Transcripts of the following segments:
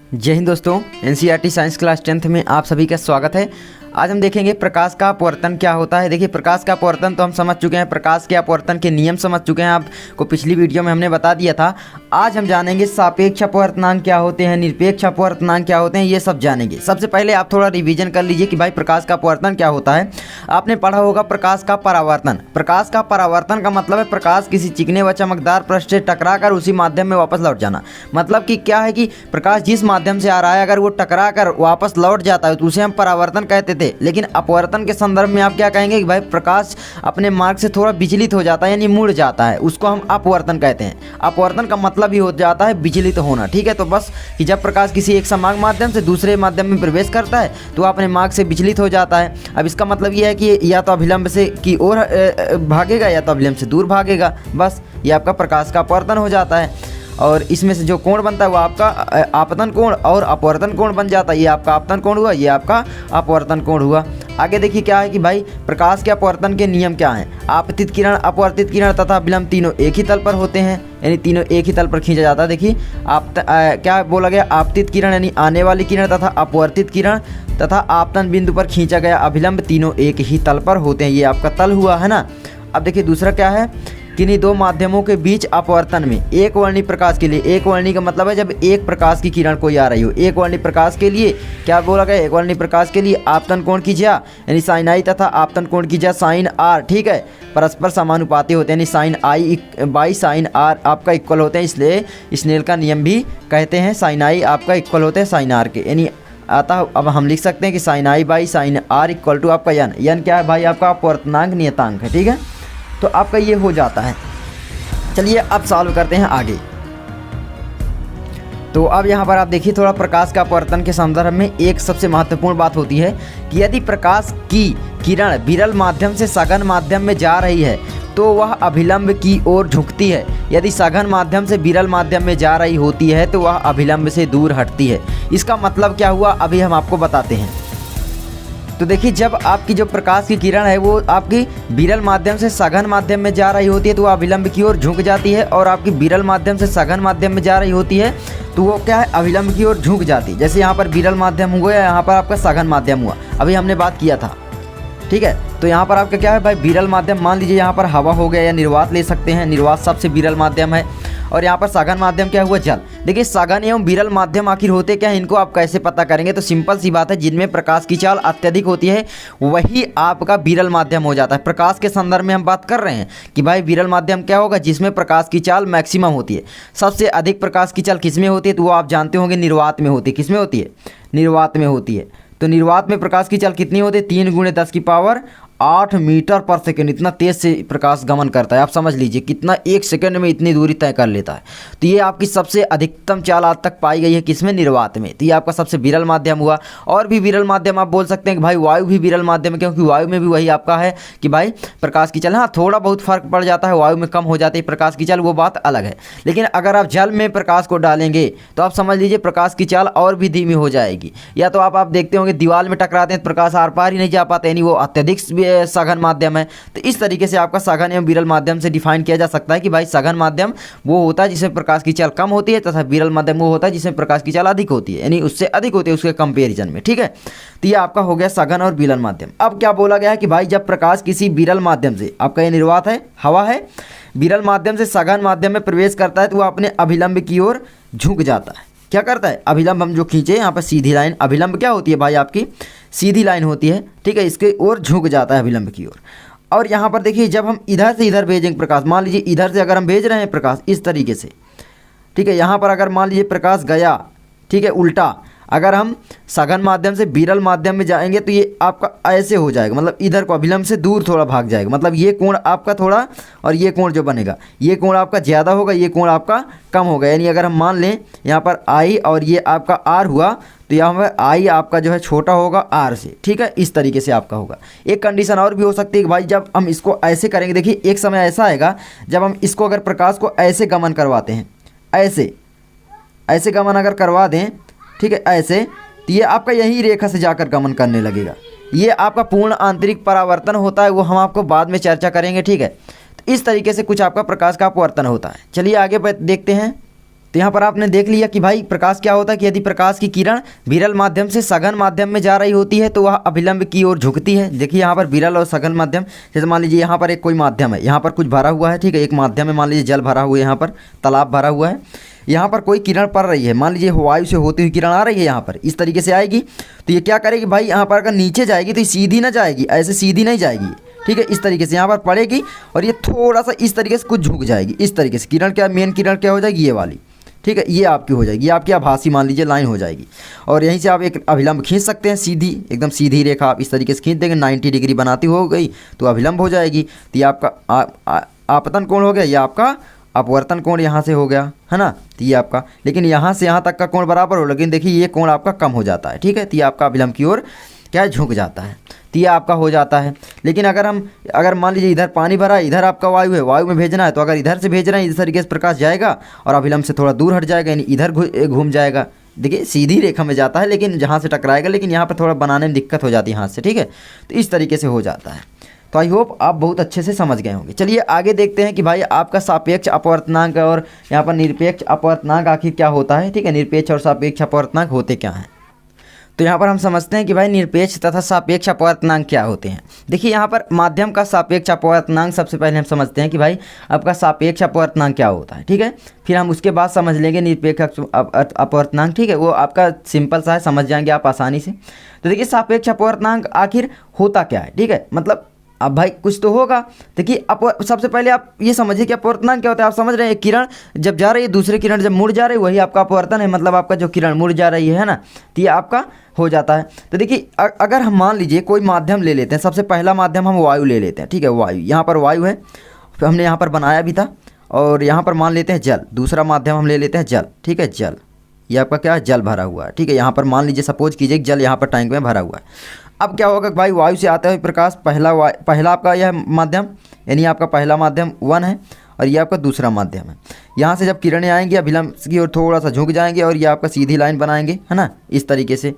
जय हिंद दोस्तों, NCERT science class 10th में आप सभी का स्वागत है। आज हम देखेंगे प्रकाश का अपवर्तन क्या होता है। देखिए, प्रकाश का अपवर्तन तो हम समझ चुके हैं, प्रकाश के अपवर्तन के नियम समझ चुके हैं, आपको पिछली वीडियो में हमने बता दिया था। आज हम जानेंगे सापेक्ष अपवर्तनांक क्या होते हैं, निरपेक्ष अपवर्तनांक क्या होते हैं, ये सब जानेंगे। सबसे पहले आप थोड़ा रिवीजन कर लीजिए कि भाई प्रकाश का अपवर्तन क्या होता है। आपने पढ़ा होगा प्रकाश का परावर्तन। प्रकाश का परावर्तन का मतलब है प्रकाश किसी चिकने व चमकदार पृष्ठ से टकरा कर उसी माध्यम में वापस लौट जाना। मतलब कि क्या है कि प्रकाश जिस माध्यम से आ रहा है अगर वो टकरा कर वापस लौट जाता है तो उसे हम परावर्तन कहते थे। लेकिन अपवर्तन के संदर्भ में आप क्या कहेंगे कि भाई प्रकाश अपने मार्ग से थोड़ा विचलित हो जाता है, यानी मुड़ जाता है, उसको हम अपवर्तन कहते हैं। अपवर्तन का मतलब ही हो जाता है विचलित होना। ठीक है, तो बस कि जब प्रकाश किसी एक समान माध्यम से दूसरे माध्यम में प्रवेश करता है तो अपने मार्ग से विचलित हो जाता है। अब इसका मतलब ये है कि या तो अभिलंब से की ओर भागेगा या तो अभिलंब से दूर भागेगा। बस ये आपका प्रकाश का अपवर्तन हो जाता है। और इसमें से जो कोण बनता है वो आपका आपतन कोण और अपवर्तन कोण बन जाता है। ये आपका आपतन कोण हुआ, ये आपका अपवर्तन कोण हुआ। आगे देखिए क्या है कि भाई प्रकाश के अपवर्तन के नियम क्या हैं। आपतित किरण, अपवर्तित किरण तथा विलंब तीनों एक ही तल पर होते हैं, यानी तीनों एक ही तल पर खींचा जाता है। देखिए क्या बोला गया, आपतित किरण यानी आने वाली किरण तथा अपवर्तित किरण तथा आपतन बिंदु पर खींचा गया अभिलंब तीनों एक ही तल पर होते हैं। ये आपका तल हुआ है ना। अब देखिए दूसरा क्या है, किन्हीं दो माध्यमों के बीच अपवर्तन में एक वर्णी प्रकाश के लिए, एक वर्णी का मतलब है जब एक प्रकाश की किरण कोई आ रही हो, एक वर्णी प्रकाश के लिए क्या बोला गया, एक वर्णी प्रकाश के लिए आपतन कोण की ज्या यानी साइन आई तथा आपतन कोण की ज्या साइन आर, ठीक है, परस्पर समानुपाती होते हैं, यानी sine i by sine r आपका इक्वल होते हैं। इसलिए स्नेल का नियम भी कहते हैं साइन आई आपका इक्वल होते हैं साइन आर के, यानी अतः अब हम लिख सकते हैं कि sine i by sine r equal to आपका यन। यन क्या है भाई, आपका अपवर्तनांक नियतांक है। ठीक है, तो आपका ये हो जाता है। चलिए अब सॉल्व करते हैं आगे। तो अब यहाँ पर आप देखिए थोड़ा प्रकाश का अपवर्तन के संदर्भ में एक सबसे महत्वपूर्ण बात होती है कि यदि प्रकाश की किरण विरल माध्यम से सघन माध्यम में जा रही है तो वह अभिलंब की ओर झुकती है। यदि सघन माध्यम से विरल माध्यम में जा रही होती है तो वह अभिलंब से दूर हटती है। इसका मतलब क्या हुआ, अभी हम आपको बताते हैं। तो देखिए जब आपकी जो प्रकाश की किरण है वो आपकी विरल माध्यम से सघन माध्यम में जा रही होती है तो वह अभिलंब की ओर झुक जाती है, और आपकी विरल माध्यम से सघन माध्यम में जा रही होती है तो वो क्या है, अभिलंब की ओर झुक जाती है। जैसे यहाँ पर विरल माध्यम हुआ या यहाँ पर आपका सघन माध्यम हुआ, अभी हमने बात किया था। ठीक है, तो यहाँ पर आपका क्या है भाई, विरल माध्यम मान लीजिए यहाँ पर हवा हो गया या निर्वात ले सकते हैं, निर्वात सबसे विरल माध्यम है। और यहाँ पर सघन माध्यम क्या हुआ, जल। देखिए सघन एवं विरल माध्यम आखिर होते क्या है, इनको आप कैसे पता करेंगे, तो सिंपल सी बात है, जिनमें प्रकाश की चाल अत्यधिक होती है वही आपका विरल माध्यम हो जाता है। प्रकाश के संदर्भ में हम बात कर रहे हैं कि भाई विरल माध्यम क्या होगा, जिसमें प्रकाश की चाल मैक्सिमम होती है। सबसे अधिक प्रकाश की चाल किसमें होती है, तो वो आप जानते होंगे निर्वात में होती है। किसमें होती है, निर्वात में होती है। तो निर्वात में प्रकाश की चाल कितनी होती है, 3 × 10⁸ मीटर पर सेकेंड। इतना तेज से प्रकाश गमन करता है, आप समझ लीजिए कितना, 1 सेकंड में इतनी दूरी तय कर लेता है। तो ये आपकी सबसे अधिकतम चाल आज तक पाई गई है किसमें, निर्वात में। तो ये आपका सबसे विरल माध्यम हुआ। और भी विरल माध्यम आप बोल सकते हैं कि भाई वायु भी विरल माध्यम है, क्योंकि वायु में भी वही आपका है कि भाई प्रकाश की चाल, हाँ थोड़ा बहुत फर्क पड़ जाता है, वायु में कम हो जाती है प्रकाश की चाल, वो बात अलग है। लेकिन अगर आप जल में प्रकाश को डालेंगे तो आप समझ लीजिए प्रकाश की चाल और भी धीमी हो जाएगी। या तो आप देखते होंगे दीवार में टकराते हैं तो प्रकाश आर पार ही नहीं जा पाते, यानी वो अत्यधिक सघन माध्यम है। तो इस तरीके से आपका सघन एवं विरल माध्यम से डिफाइन किया जा सकता है कि भाई सघन माध्यम वो होता है जिसमें प्रकाश की चाल कम होती है, तथा विरल माध्यम वो होता है जिसमें प्रकाश की चाल अधिक होती है, यानी उससे अधिक होती है उसके कंपेरिजन में। ठीक है, तो ये आपका हो गया सघन और विरल माध्यम। अब क्या बोला गया है कि भाई जब प्रकाश किसी विरल माध्यम से, आपका ये निर्वात है, हवा है, विरल माध्यम से सघन माध्यम में प्रवेश करता है तो वह अपने अभिलंब की ओर झुक जाता है। क्या करता है, अभिलंब हम जो खींचे यहाँ पर सीधी लाइन, अभिलंब क्या होती है भाई, आपकी सीधी लाइन होती है। ठीक है, इसके ओर झुक जाता है अभिलंब की ओर। और यहाँ पर देखिए जब हम इधर से इधर भेजेंगे प्रकाश, मान लीजिए इधर से अगर हम भेज रहे हैं प्रकाश इस तरीके से, ठीक है, यहाँ पर अगर मान लीजिए प्रकाश गया, ठीक है, उल्टा, अगर हम सघन माध्यम से विरल माध्यम में जाएंगे तो ये आपका ऐसे हो जाएगा, मतलब इधर को अभिलंब से दूर थोड़ा भाग जाएगा। मतलब ये कोण आपका थोड़ा, और ये कोण जो बनेगा, ये कोण आपका ज़्यादा होगा, ये कोण आपका कम होगा। यानी अगर हम मान लें यहाँ पर आई और ये आपका आर हुआ तो यहाँ पर आई आपका जो है छोटा होगा आर से। ठीक है, इस तरीके से आपका होगा। एक कंडीशन और भी हो सकती है कि भाई जब हम इसको ऐसे करेंगे, देखिए एक समय ऐसा आएगा जब हम इसको अगर प्रकाश को ऐसे गमन करवाते हैं, ऐसे गमन अगर करवा दें, ठीक है, ऐसे, तो ये आपका यही रेखा से जाकर गमन करने लगेगा। ये आपका पूर्ण आंतरिक परावर्तन होता है, वो हम आपको बाद में चर्चा करेंगे। ठीक है, तो इस तरीके से कुछ आपका प्रकाश का अपवर्तन होता है। चलिए आगे देखते हैं। तो यहाँ पर आपने देख लिया कि भाई प्रकाश क्या होता है कि यदि प्रकाश की किरण विरल माध्यम से सघन माध्यम में जा रही होती है तो वह अभिलंब की ओर झुकती है। देखिए यहाँ पर विरल और सघन माध्यम, जैसे मान लीजिए यहाँ पर एक कोई माध्यम है, यहाँ पर कुछ भरा हुआ है, ठीक है, एक माध्यम में मान लीजिए जल भरा हुआ है, यहाँ पर तालाब भरा हुआ है, यहाँ पर कोई किरण पड़ रही है, मान लीजिए वायु से होती हुई किरण आ रही है, यहाँ पर इस तरीके से आएगी, तो ये क्या करेगी भाई, यहाँ पर अगर नीचे जाएगी तो ये सीधी ना जाएगी, ऐसे सीधी नहीं जाएगी, ठीक है, इस तरीके से यहाँ पर पड़ेगी और ये थोड़ा सा इस तरीके से कुछ झुक जाएगी, इस तरीके से किरण क्या, मेन किरण क्या हो जाएगी, ये वाली, ठीक है, ये आपकी हो जाएगी, ये आपकी आभासी मान लीजिए लाइन हो जाएगी। और यहीं से आप एक अभिलंब खींच सकते हैं, सीधी एकदम सीधी रेखा आप इस तरीके से खींच देंगे, 90 डिग्री बनाती हो गई तो अभिलंब हो जाएगी। तो ये आपका आपतन कोण हो गया, ये आपका अपवर्तन कोण यहाँ से हो गया, है ना, तो ये आपका, लेकिन यहाँ से यहाँ तक का कोण बराबर हो, लेकिन देखिए ये कोण आपका कम हो जाता है, ठीक है, तो ये आपका अभिलंब की ओर क्या झुक जाता है, तो ये आपका हो जाता है। लेकिन अगर मान लीजिए इधर पानी भरा है, इधर आपका वायु है, वायु में भेजना है, तो अगर इधर से भेज रहे हैं इस तरीके से प्रकाश जाएगा और अभिलंब से थोड़ा दूर हट जाएगा, यानी इधर घूम जाएगा। देखिए सीधी रेखा में जाता है लेकिन जहाँ से टकराएगा, लेकिन यहाँ पर थोड़ा बनाने में दिक्कत हो जाती है हाथ से, ठीक है, तो इस तरीके से हो जाता है। तो आई होप आप बहुत अच्छे से समझ गए होंगे। चलिए आगे देखते हैं कि भाई आपका सापेक्ष अपवर्तनांक और यहाँ पर निरपेक्ष अपवर्तनांक आखिर क्या होता है, ठीक है, निरपेक्ष और सापेक्ष अपवर्तनांक होते क्या हैं। तो यहाँ पर हम समझते हैं कि भाई निरपेक्ष तथा सापेक्ष अपवर्तनांक क्या होते हैं। देखिए यहाँ पर माध्यम का सापेक्ष अपवर्तनांक सबसे पहले हम समझते हैं कि भाई आपका सापेक्ष अपवर्तनांक क्या होता है, ठीक है, फिर हम उसके बाद समझ लेंगे निरपेक्ष अपवर्तनांक, ठीक है, वो आपका सिंपल सा है, समझ जाएंगे आप आसानी से। तो देखिए सापेक्ष अपवर्तनांक आखिर होता क्या है, ठीक है, मतलब अब भाई कुछ तो होगा। देखिए सबसे पहले आप ये समझिए कि अपवर्तनांक क्या होता है। आप समझ रहे हैं किरण जब जा रही है, दूसरी किरण जब मुड़ जा रही है, वही आपका अपवर्तन है, मतलब आपका जो किरण मुड़ जा रही है ना, तो ये आपका हो जाता है। तो देखिए अगर हम मान लीजिए कोई माध्यम ले लेते हैं, सबसे पहला माध्यम हम वायु ले लेते हैं, ठीक है, वायु यहाँ पर वायु है, हमने यहाँ पर बनाया भी था, और यहाँ पर मान लेते हैं जल, दूसरा माध्यम हम ले लेते हैं जल, ठीक है, जल, ये आपका क्या है, जल भरा हुआ है, ठीक है, यहाँ पर मान लीजिए सपोज कीजिए जल यहाँ पर टैंक में भरा हुआ है। अब क्या होगा भाई, वायु से आता हुआ प्रकाश पहला आपका यह माध्यम, यानी आपका पहला माध्यम 1 है और ये आपका दूसरा माध्यम है। यहाँ से जब किरणें आएंगी अभिलंब की ओर थोड़ा सा झुक जाएंगे और ये आपका सीधी लाइन बनाएंगे, है ना, इस तरीके से।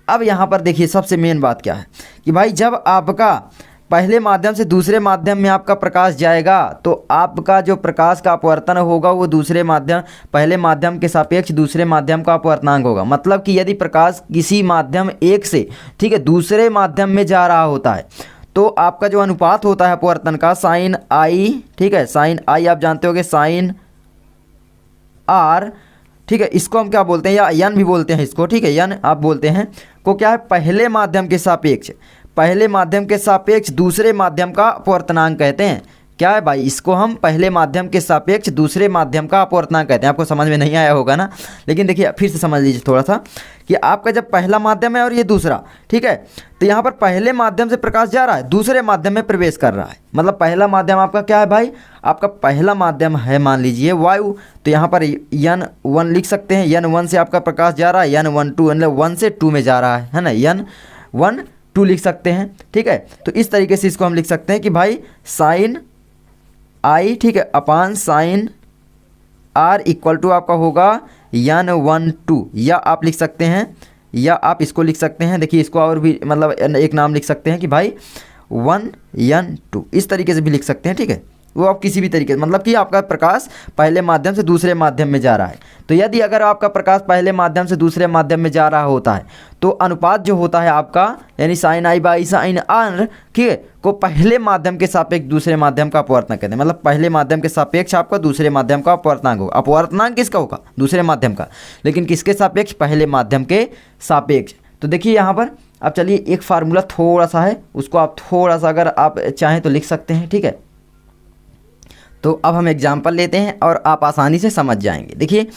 अब यहाँ पर देखिए सबसे मेन बात क्या है कि भाई जब आपका पहले माध्यम से दूसरे माध्यम में आपका प्रकाश जाएगा तो आपका जो प्रकाश का अपवर्तन होगा वो पहले माध्यम के सापेक्ष दूसरे माध्यम का अपवर्तनांक होगा। मतलब कि यदि प्रकाश किसी माध्यम एक से, ठीक है, दूसरे माध्यम में जा रहा होता है तो आपका जो अनुपात होता है अपवर्तन का साइन आई, ठीक है, साइन आई आप जानते होंगे, साइन आर, ठीक है, इसको हम क्या बोलते हैं, या यन भी बोलते हैं इसको, ठीक है, यन आप बोलते हैं को क्या है, पहले माध्यम के सापेक्ष दूसरे माध्यम का अपवर्तनांक कहते हैं। क्या है भाई, इसको हम पहले माध्यम के सापेक्ष दूसरे माध्यम का अपवर्तनांक कहते हैं। आपको समझ में नहीं आया होगा ना, लेकिन देखिए फिर से समझ लीजिए थोड़ा सा कि आपका जब पहला माध्यम है और ये दूसरा, ठीक है, तो यहाँ पर पहले माध्यम से प्रकाश जा रहा है, दूसरे माध्यम में प्रवेश कर रहा है। मतलब पहला माध्यम आपका क्या है भाई, आपका पहला माध्यम है मान लीजिए वायु, तो यहाँ पर N1 लिख सकते हैं, N1 से आपका प्रकाश जा रहा है, N12 मतलब 1 से 2 में जा रहा है ना, N1 2 लिख सकते हैं, ठीक है। तो इस तरीके से इसको हम लिख सकते हैं कि भाई साइन आई, ठीक है, upon sine r equal to आपका होगा N12, या आप लिख सकते हैं, या आप इसको लिख सकते हैं, देखिए इसको और भी मतलब एक नाम लिख सकते हैं कि भाई 1N2, इस तरीके से भी लिख सकते हैं, ठीक है, वो आप किसी भी तरीके से, मतलब कि आपका प्रकाश पहले माध्यम से दूसरे माध्यम में जा रहा है। तो यदि अगर आपका प्रकाश पहले माध्यम से दूसरे माध्यम में जा रहा होता है तो अनुपात जो होता है आपका, यानी sine i by sine r, ठीक है, को पहले माध्यम के सापेक्ष दूसरे माध्यम का अपवर्तनांक कहते हैं। मतलब पहले माध्यम के सापेक्ष आपका दूसरे माध्यम का अपवर्तनांक होगा। अपवर्तनांक किसका होगा, दूसरे माध्यम का, लेकिन किसके सापेक्ष, पहले माध्यम के सापेक्ष। तो देखिए यहाँ पर अब चलिए एक फार्मूला थोड़ा सा है, उसको आप थोड़ा सा अगर आप चाहें तो लिख सकते हैं, ठीक है। तो अब हम एग्जाम्पल लेते हैं और आप आसानी से समझ जाएंगे। देखिए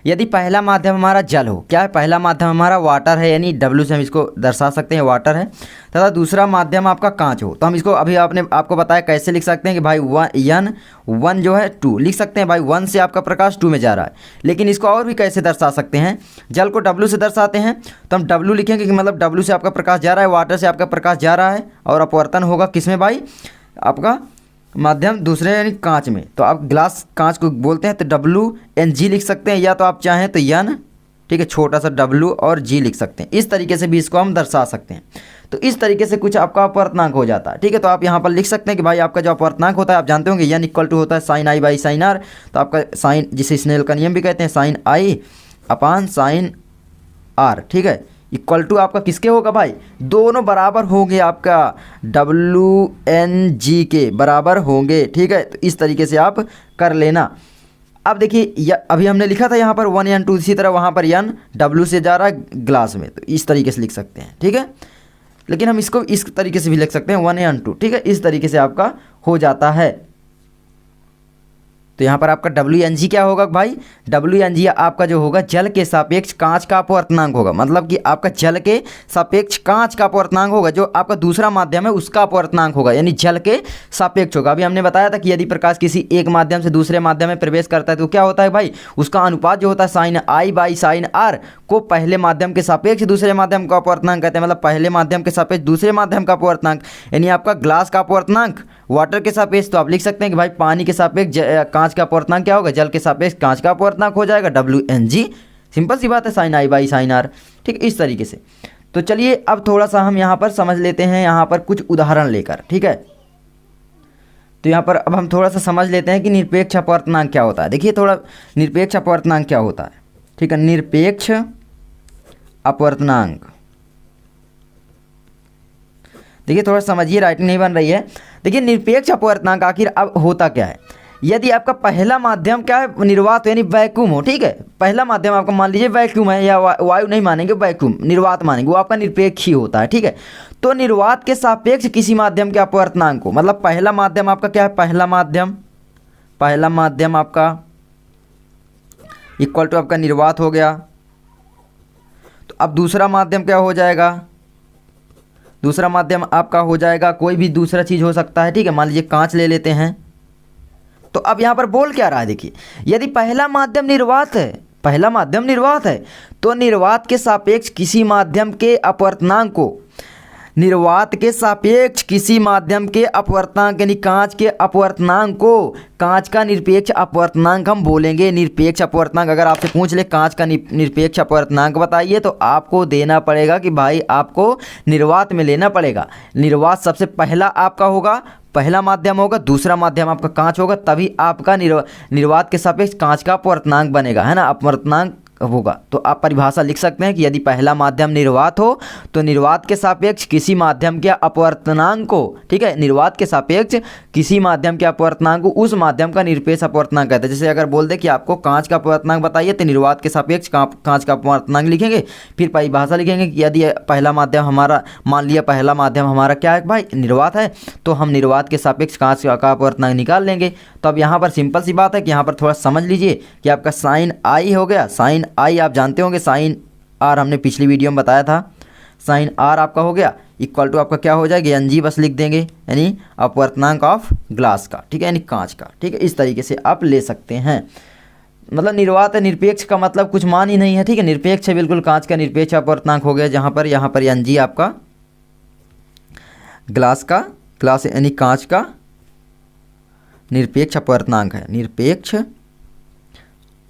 यदि पहला माध्यम हमारा जल हो, क्या है, पहला माध्यम हमारा वाटर है, यानी W से हम इसको दर्शा सकते हैं, वाटर है, तथा दूसरा माध्यम आपका कांच हो, तो हम इसको अभी आपको बताया कैसे लिख सकते हैं कि भाई N1 जो है 2 लिख सकते हैं। भाई 1 से आपका प्रकाश 2 में जा रहा है, लेकिन इसको और भी कैसे दर्शा सकते हैं, जल को W से दर्शाते हैं तो हम W लिखेंगे कि मतलब W से आपका प्रकाश जा रहा है, वाटर से आपका प्रकाश जा रहा है, और अपवर्तन होगा किसमें भाई, आपका माध्यम दूसरे यानी कांच में। तो आप ग्लास कांच को बोलते हैं तो WNG लिख सकते हैं, या तो आप चाहें तो ठीक है, छोटा सा W और G लिख सकते हैं। इस तरीके से भी इसको हम दर्शा सकते हैं। तो इस तरीके से कुछ आपका अपवर्तनांक हो जाता है। ठीक है, तो आप यहाँ पर लिख सकते हैं कि भाई आपका जो अपवर्तनांक होता है, आप जानते होंगे n इक्वल टू होता है sine I by sine R। तो आपका साइन, जिसे स्नेल का नियम भी कहते हैं, sine I upon sine R, ठीक है, इक्वल टू आपका किसके होगा भाई, दोनों बराबर होंगे, आपका WN/G के बराबर होंगे। ठीक है, तो इस तरीके से आप कर लेना। अब देखिए अभी हमने लिखा था यहाँ पर 1n2, इसी तरह वहाँ पर n W से जा रहा है ग्लास में, तो इस तरीके से लिख सकते हैं। ठीक है, लेकिन हम इसको इस तरीके से भी लिख सकते हैं 1n2। ठीक है, इस तरीके से आपका हो जाता है। तो यहाँ पर आपका WNG क्या होगा भाई, WNG आपका जो होगा जल के सापेक्ष कांच का अपवर्तनांक होगा। मतलब कि आपका जल के सापेक्ष कांच का अपवर्तनांक होगा, जो आपका दूसरा माध्यम है उसका अपवर्तनांक होगा, यानी जल के सापेक्ष होगा। अभी हमने बताया था कि यदि प्रकाश किसी एक माध्यम से दूसरे माध्यम में प्रवेश करता है तो क्या होता है भाई, उसका अनुपात जो होता है sine I by sine R को पहले माध्यम के सापेक्ष दूसरे माध्यम का अपवर्तनांक कहते हैं। मतलब पहले माध्यम के सापेक्ष दूसरे माध्यम का अपवर्तनांक, यानी आपका ग्लास का अपवर्तनांक वाटर के सापेक्ष, तो आप लिख सकते हैं कि भाई पानी के सापेक्ष कांच का अपवर्तनांक क्या होगा, जल के सापेक्ष कांच का अपवर्तनांक हो जाएगा WNG। सिंपल सी बात है, sine I by sine R। ठीक, इस तरीके से। तो चलिए अब थोड़ा सा हम यहाँ पर समझ लेते हैं, यहाँ पर कुछ उदाहरण लेकर। ठीक है, तो यहाँ पर अब हम थोड़ा सा समझ लेते हैं कि निरपेक्ष अपवर्तनांक क्या होता है। देखिए थोड़ा निरपेक्ष अपवर्तनांक क्या होता है। ठीक है, निरपेक्ष अपवर्तनांक, देखिए थोड़ा समझिए, राइटिंग नहीं बन रही है। देखिए निरपेक्ष अपवर्तनांक आखिर अब होता क्या है। यदि आपका पहला माध्यम क्या है, निर्वात यानी वैक्यूम हो। ठीक है, पहला माध्यम आपका मान लीजिए वैक्यूम है, या वायु नहीं मानेंगे, वैक्यूम निर्वात मानेंगे, वो आपका निरपेक्ष ही होता है। ठीक है, तो निर्वात के सापेक्ष किसी माध्यम के अपवर्तनांक को, मतलब पहला माध्यम आपका क्या है, पहला माध्यम आपका इक्वल टू आपका निर्वात हो गया। तो अब दूसरा माध्यम क्या हो जाएगा, दूसरा माध्यम आपका हो जाएगा कोई भी दूसरा चीज़ हो सकता है। ठीक है, मान लीजिए कांच ले लेते हैं। तो अब यहाँ पर बोल क्या रहा है, देखिए यदि पहला माध्यम निर्वात है, तो निर्वात के सापेक्ष किसी माध्यम के अपवर्तनांक को, निर्वात के सापेक्ष किसी माध्यम के अपवर्तनांक यानी कांच के अपवर्तनांक को, कांच का निरपेक्ष अपवर्तनांक हम बोलेंगे। निरपेक्ष अपवर्तनांक अगर आपसे पूछ ले कांच का निरपेक्ष अपवर्तनांक बताइए, तो आपको देना पड़ेगा कि भाई आपको निर्वात में लेना पड़ेगा। निर्वात सबसे पहला आपका होगा, पहला माध्यम होगा, दूसरा माध्यम आपका कांच होगा, तभी आपका निर्वात के सापेक्ष कांच का अपवर्तनांक बनेगा, है ना, अपवर्तनांक होगा। तो आप परिभाषा लिख सकते हैं कि यदि पहला माध्यम निर्वात हो तो निर्वात के सापेक्ष किसी माध्यम के अपवर्तनांक को, ठीक है, निर्वात के सापेक्ष किसी माध्यम के अपवर्तनांक को उस माध्यम का निरपेक्ष अपवर्तनांक कहते हैं। जैसे अगर बोल दे कि आपको कांच का अपवर्तनांक बताइए, तो निर्वात के सापेक्ष कांच का अपवर्तनांक लिखेंगे, फिर परिभाषा लिखेंगे कि यदि पहला माध्यम हमारा, मान लिया पहला माध्यम हमारा क्या है भाई, निर्वात है, तो हम निर्वात के सापेक्ष कांच का अपवर्तनांक निकाल लेंगे। तो अब यहाँ पर सिंपल सी बात है कि यहाँ पर थोड़ा समझ लीजिए कि आपका साइन I हो गया, साइन I आप जानते होंगे, साइन R हमने पिछली वीडियो में बताया था, साइन R आपका हो गया इक्वल टू आपका क्या हो जाएगा, NG बस लिख देंगे, यानी अपवर्तनांक ऑफ ग्लास का। ठीक है, यानी कांच का। ठीक है, इस तरीके से आप ले सकते हैं। मतलब निर्वात है, निरपेक्ष का मतलब कुछ मान ही नहीं है। ठीक है, निरपेक्ष है बिल्कुल, कांच का निरपेक्ष अपवर्तनांक हो गया, जहाँ पर यहाँ पर NG आपका ग्लास यानी कांच का निरपेक्ष अपवर्तनांक है, निरपेक्ष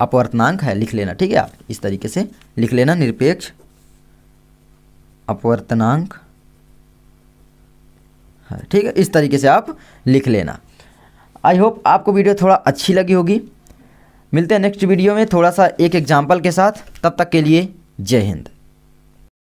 अपवर्तनांक है, लिख लेना। ठीक है, आप इस तरीके से लिख लेना, निरपेक्ष अपवर्तनांक है। ठीक है, इस तरीके से आप लिख लेना। आई होप आपको वीडियो थोड़ा अच्छी लगी होगी। मिलते हैं नेक्स्ट वीडियो में थोड़ा सा एक एग्जाम्पल के साथ, तब तक के लिए जय हिंद।